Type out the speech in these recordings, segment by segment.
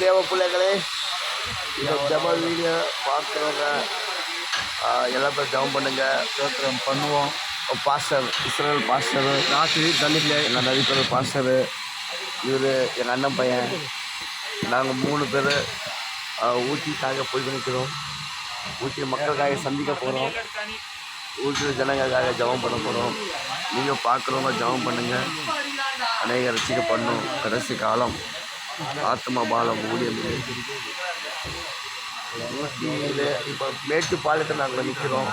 தேவ பிள்ளைகளே, இந்த ஜப வீடியோ பார்க்குறவங்க எல்லாம் பேர் ஜபம் பண்ணுங்க, ஸ்தோத்திரம் பண்ணுவோம். பாஸ்டர் இஸ்ரேல் பாஸ்டர் ராசி தள்ளியில் எங்கள் நதிப்பேர் பாஸ்டரு, இவர் எங்கள் அண்ணன் பையன். நாங்கள் 3 பேர் ஊட்டிக்காக போய் நிற்கிறோம். ஊட்டி மக்களுக்காக சந்திக்க போகிறோம். ஊட்டி ஜனங்களுக்காக ஜபம் பண்ண போகிறோம். நீங்கள் பார்க்குறவங்க ஜபம் பண்ணுங்கள். அநேக ரசிக்க பண்ணும். கடைசி காலம் ஆத்ம பாலம் ஊழியம். ஊட்டியில் இப்போ மேட்டுப்பாளையத்தில் நாங்கள் நிற்கிறோம்.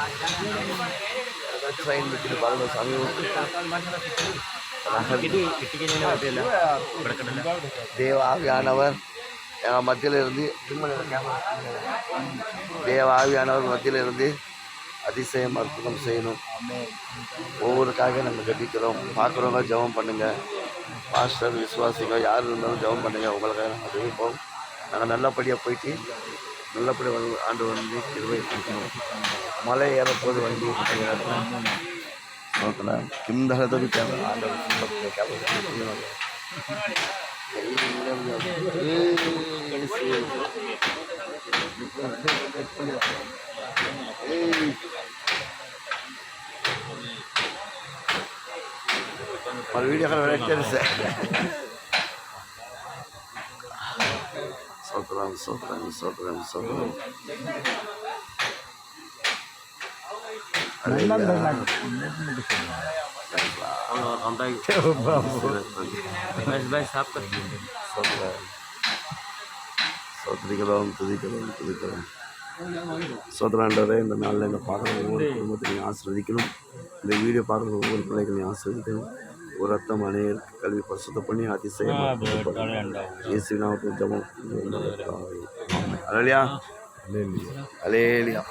ட்ரெயின் விட்டு பாருங்க சாமி. தேவாவியானவர் எங்கள் மத்தியில் இருந்து தேவாவியானவர் மத்தியில் இருந்து அதிசயம் அற்புதம் செய்யணும். ஒவ்வொருக்காக நாங்கள் கட்டிக்கிறோம். பார்க்குறவங்க ஜெபம் பண்ணுங்கள். பாஸ்டர் விசுவாசிங்க யார் இருந்தாலும் ஜெபம் பண்ணுங்கள். உங்களுக்காக நாங்கள் ஜெபிப்போம். நாங்கள் நல்லபடியாக போயிட்டு நல்லபடியாக ஆண்டு வந்து கிருபை கொடுக்கணும். மலை ஏறப்போது வண்டி இந்த தவிக்காங்க ஆண்டவர் வீடியோ தெரிஞ்சு சோத்ரம் சோத்ரம் சோத்ரம் சோத்ரம் சோதரிக்கிறோம் துதிக்கிறோம் துதிக்கிறோம். சோதராண்டவரே, இந்த நாளில் இந்த பாடல் ஒவ்வொரு குடும்பத்தையும் ஆசீர்வதிக்கணும். இந்த வீடியோ பாடல் ஒவ்வொரு பிள்ளைகளையும் ஆசீர்வதிக்கணும். ஒரு ரத்தம் அநேகர் கல்வி பரிசுத்தம் பண்ணி அதிசயம் இயேசுவின் நாமத்தில் ஜெபம். Alleluia alleluia.